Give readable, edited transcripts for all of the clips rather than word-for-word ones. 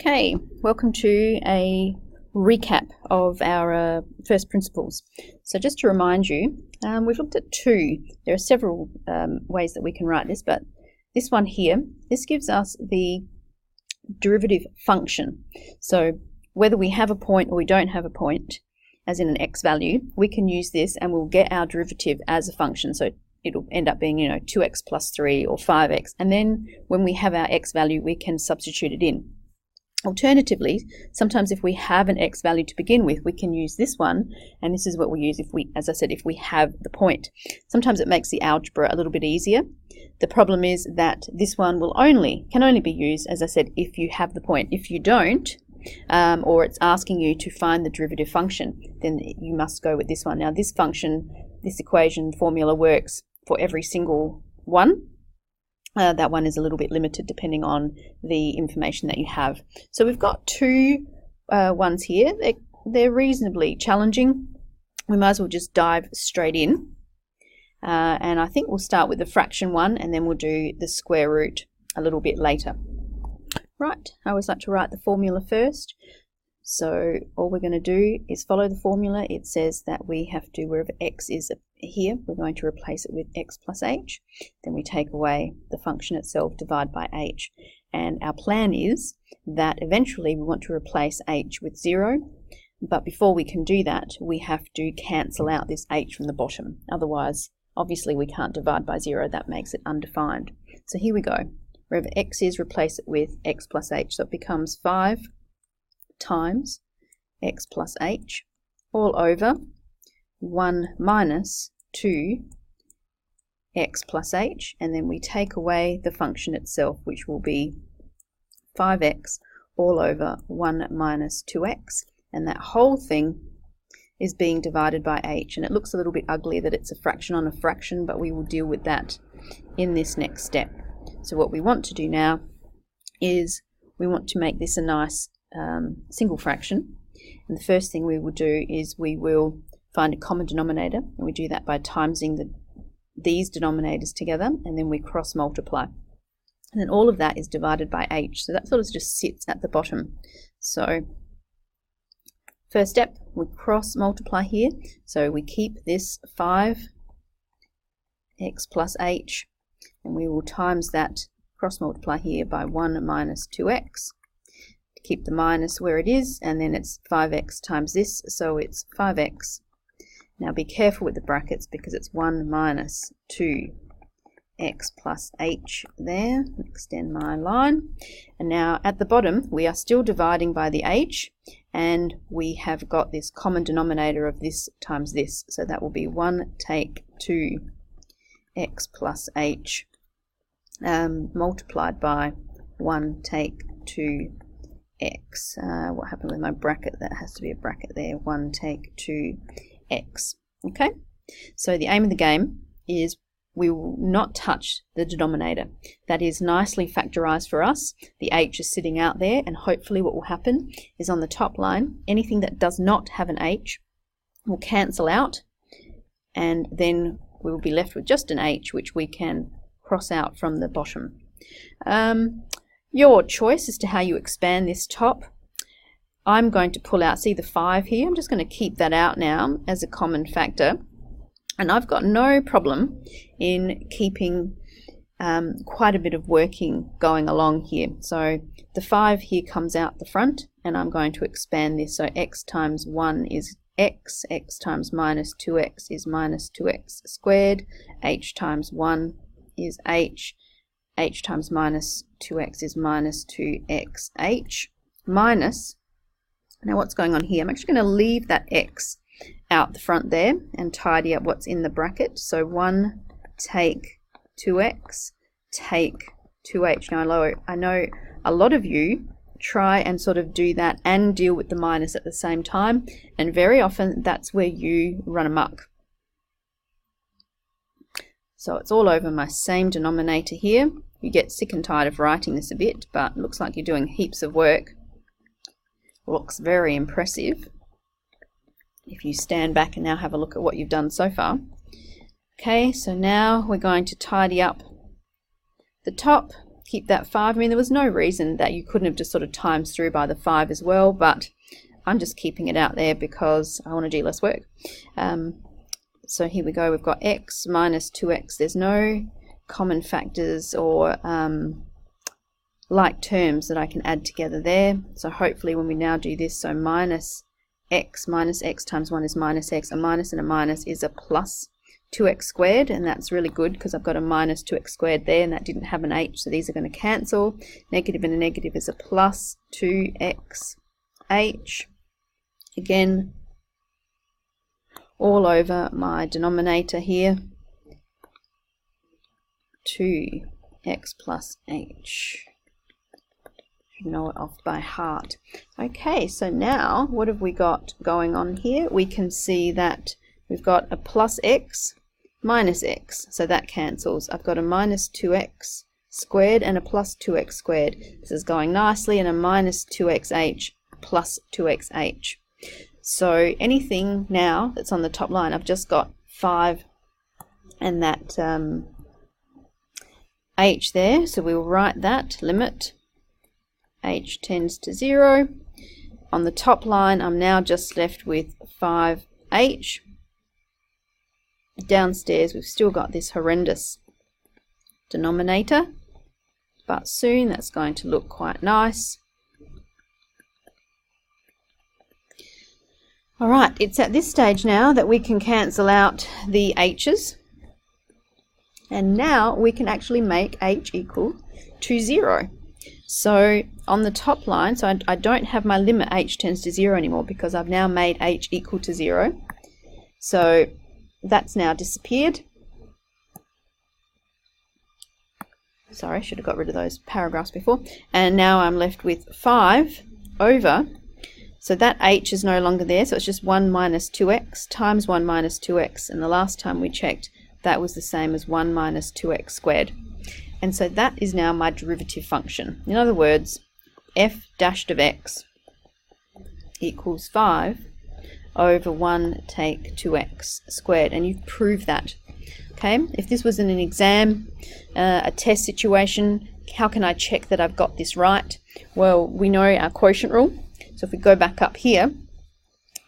Okay, welcome to a recap of our first principles. So just to remind you, we've looked at two. There are several ways that we can write this, but this one here, this gives us the derivative function. So whether we have a point or we don't have a point, as in an x value, we can use this and we'll get our derivative as a function. So it'll end up being, 2x plus 3 or 5x. And then when we have our x value, we can substitute it in. Alternatively, sometimes if we have an x value to begin with, we can use this one, and this is what we use if we, as I said, if we have the point. Sometimes it makes the algebra a little bit easier. The problem is that this one can only be used, as I said, if you have the point. If you don't, or it's asking you to find the derivative function, then you must go with this one. Now this function, this equation formula works for every single one. That one is a little bit limited depending on the information that you have. So we've got two ones here. They're reasonably challenging. We might as well just dive straight in. And I think we'll start with the fraction one and then we'll do the square root a little bit later. Right, I always like to write the formula first. So all we're going to do is follow the formula. It says that we have to, wherever x is here, we're going to replace it with x plus h. Then we take away the function itself, divide by h. And our plan is that eventually we want to replace h with 0. But before we can do that, we have to cancel out this h from the bottom. Otherwise, obviously we can't divide by 0. That makes it undefined. So here we go. Wherever x is, replace it with x plus h. So it becomes 5 times x plus h all over 1 minus 2 x plus h, and then we take away the function itself, which will be 5x all over 1 minus 2x, and that whole thing is being divided by h. And it looks a little bit ugly that it's a fraction on a fraction, but we will deal with that in this next step. So what we want to do now is we want to make this a nice single fraction, and the first thing we will do is we will find a common denominator, and we do that by timesing these denominators together, and then we cross multiply, and then all of that is divided by h, so that sort of just sits at the bottom. So first step, we cross multiply here, so we keep this 5x plus h, and we will times that cross multiply here by 1 minus 2x. Keep the minus where it is, and then it's 5x times this, so it's 5x. Now be careful with the brackets because it's 1 minus 2x plus h there. Extend my line. And now at the bottom we are still dividing by the h, and we have got this common denominator of this times this, so that will be 1 take 2x plus h multiplied by 1 take 2x. What happened with my bracket? That has to be a bracket there. 1 take 2x. Okay, so the aim of the game is we will not touch the denominator. That is nicely factorized for us. The h is sitting out there, and hopefully what will happen is on the top line, anything that does not have an h will cancel out, and then we will be left with just an h, which we can cross out from the bottom. Your choice as to how you expand this top. I'm going to pull out, see the 5 here, I'm just going to keep that out now as a common factor, and I've got no problem in keeping quite a bit of working going along here. So the 5 here comes out the front, and I'm going to expand this, so x times 1 is x, x times minus 2x is minus 2x squared, h times 1 is h times minus 2x is minus 2xh, minus, now what's going on here, I'm actually going to leave that x out the front there and tidy up what's in the bracket. So 1 take 2x take 2h. Now I know a lot of you try and sort of do that and deal with the minus at the same time, and very often that's where you run amok. So it's all over my same denominator here. You get sick and tired of writing this a bit, but it looks like you're doing heaps of work. Looks very impressive if you stand back and now have a look at what you've done so far. Okay, so now we're going to tidy up the top, keep that 5. I mean, there was no reason that you couldn't have just sort of times through by the 5 as well, but I'm just keeping it out there because I want to do less work. So here we go, we've got x minus 2x. There's no common factors or like terms that I can add together there. So hopefully when we now do this, so minus x times 1 is minus x. A minus and a minus is a plus 2x squared, and that's really good because I've got a minus 2x squared there, and that didn't have an h, so these are going to cancel. Negative and a negative is a plus 2x h. Again, all over my denominator here, 2x plus h. Should know it off by heart. Okay, so now what have we got going on here? We can see that we've got a plus x minus x, so that cancels. I've got a minus 2x squared and a plus 2x squared. This is going nicely, and a minus 2xh plus 2xh. So anything now that's on the top line, I've just got 5 and that h there, so we will write that limit h tends to 0. On the top line, I'm now just left with 5h. Downstairs, we've still got this horrendous denominator, but soon that's going to look quite nice. Alright, it's at this stage now that we can cancel out the h's, and now we can actually make h equal to 0. So on the top line, so I don't have my limit h tends to 0 anymore because I've now made h equal to 0. So that's now disappeared. Sorry, I should have got rid of those paragraphs before. And now I'm left with 5 over, so that h is no longer there, so it's just 1 minus 2x times 1 minus 2x, and the last time we checked that was the same as 1 minus 2x squared. And so that is now my derivative function. In other words, f dashed of x equals 5 over 1 take 2x squared, and you've proved that. Okay, if this was in an exam, a test situation, how can I check that I've got this right? Well, we know our quotient rule. So if we go back up here,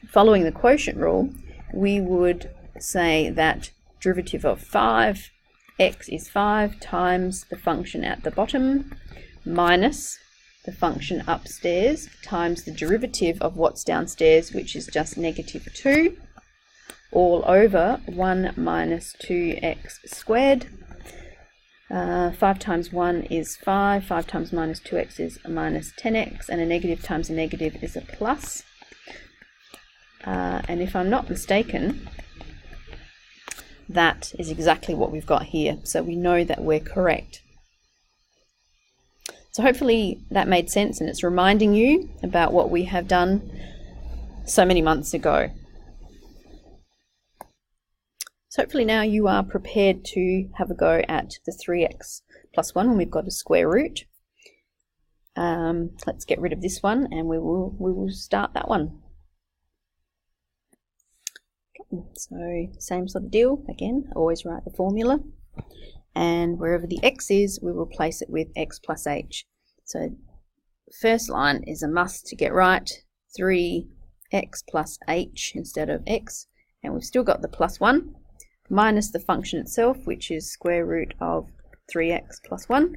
following the quotient rule, we would say that derivative of 5, x is 5 times the function at the bottom minus the function upstairs times the derivative of what's downstairs, which is just negative 2, all over 1 minus 2x squared. 5 times 1 is 5, 5 times minus 2x is minus 10x, and a negative times a negative is a plus. And if I'm not mistaken, that is exactly what we've got here, so we know that we're correct. So hopefully that made sense, and it's reminding you about what we have done so many months ago. So hopefully now you are prepared to have a go at the 3x plus 1 when we've got a square root. Let's get rid of this one, and we will start that one. Okay, so same sort of deal again. Always write the formula, and wherever the x is, we will replace it with x plus h. So first line is a must to get right. 3x plus h instead of x, and we've still got the plus 1. Minus the function itself, which is square root of 3x plus 1,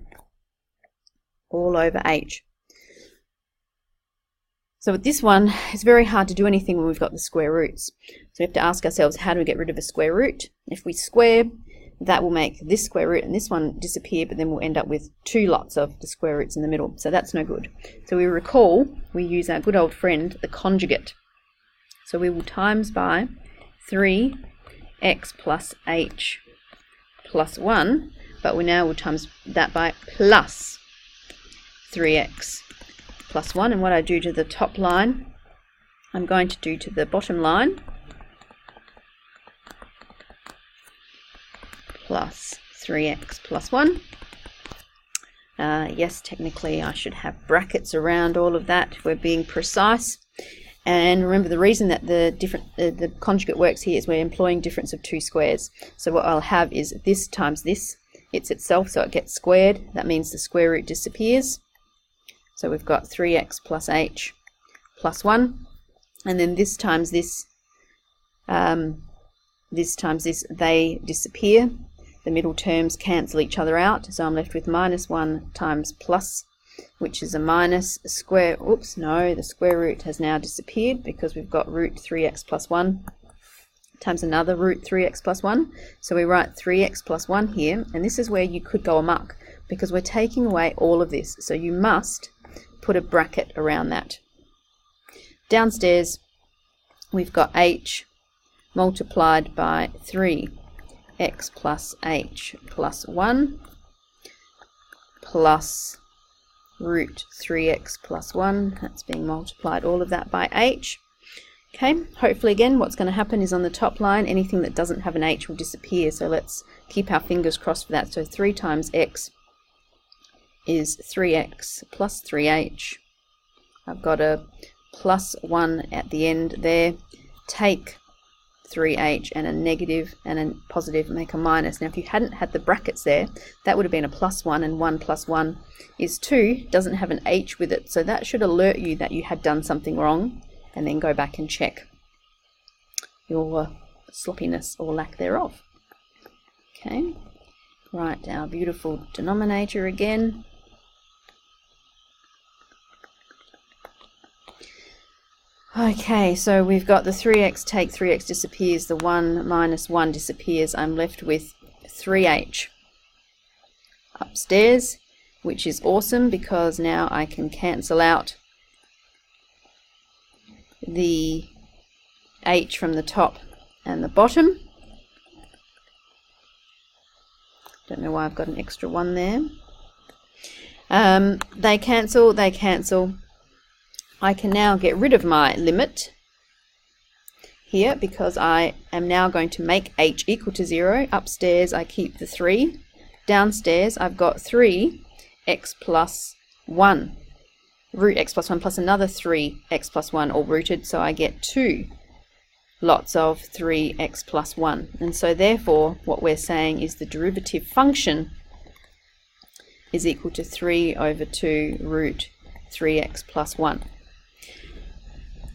all over h. So with this one, it's very hard to do anything when we've got the square roots. So we have to ask ourselves, how do we get rid of a square root? If we square, that will make this square root and this one disappear, but then we'll end up with 2 lots of the square roots in the middle. So that's no good. So we recall, we use our good old friend, the conjugate. So we will times by 3x plus h plus 1, but we now will times that by plus 3x plus 1, and what I do to the top line, I'm going to do to the bottom line plus 3x plus 1. Yes, technically I should have brackets around all of that if we're being precise. And remember, the reason that the conjugate works here is we're employing difference of 2 squares. So what I'll have is this times this, it's itself, so it gets squared. That means the square root disappears. So we've got 3x plus h plus 1. And then this times this, they disappear. The middle terms cancel each other out. So I'm left with minus 1 times plus, which is a minus square. Oops, no, the square root has now disappeared because we've got root 3x plus 1 times another root 3x plus 1. So we write 3x plus 1 here, and this is where you could go amok because we're taking away all of this. So you must put a bracket around that. Downstairs, we've got h multiplied by 3x plus h plus 1 plus root 3x plus 1. That's being multiplied, all of that, by h. Okay, hopefully again what's going to happen is on the top line, anything that doesn't have an h will disappear. So let's keep our fingers crossed for that. So 3 times x is 3x plus 3h. I've got a plus 1 at the end there. Take 3h and a negative and a positive, make a minus. Now if you hadn't had the brackets there, that would have been a plus 1, and 1 plus 1 is 2, doesn't have an h with it, so that should alert you that you had done something wrong, and then go back and check your sloppiness or lack thereof. Okay, write our beautiful denominator again. Okay, so we've got the 3x, take 3x disappears, the 1 minus 1 disappears. I'm left with 3h upstairs, which is awesome because now I can cancel out the h from the top and the bottom. Don't know why I've got an extra 1 there. They cancel, they cancel. I can now get rid of my limit here because I am now going to make h equal to 0. Upstairs I keep the 3. Downstairs I've got 3x plus 1. Root x plus 1 plus another 3x plus 1, all rooted, so I get 2 lots of 3x plus 1. And so therefore what we're saying is the derivative function is equal to 3 over 2 root 3x plus 1.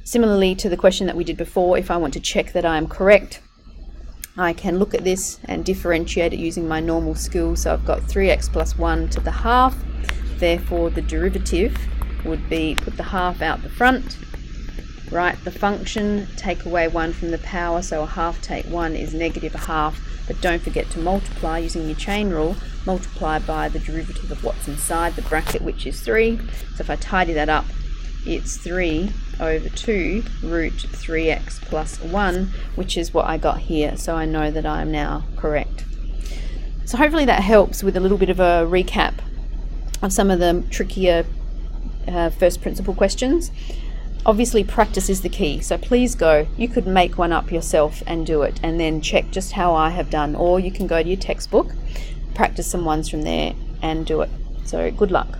Similarly to the question that we did before, if I want to check that I am correct, I can look at this and differentiate it using my normal skills. So I've got 3x plus 1 to the half, therefore the derivative would be put the half out the front, write the function, take away 1 from the power, so a half take 1 is negative a half, but don't forget to multiply using your chain rule, multiply by the derivative of what's inside the bracket, which is 3. So if I tidy that up, it's 3 over 2 root 3x plus 1, which is what I got here, so I know that I am now correct. So hopefully that helps with a little bit of a recap of some of the trickier first principle questions. Obviously practice is the key, so please go. You could make one up yourself and do it and then check just how I have done, or you can go to your textbook, practice some ones from there and do it. So good luck.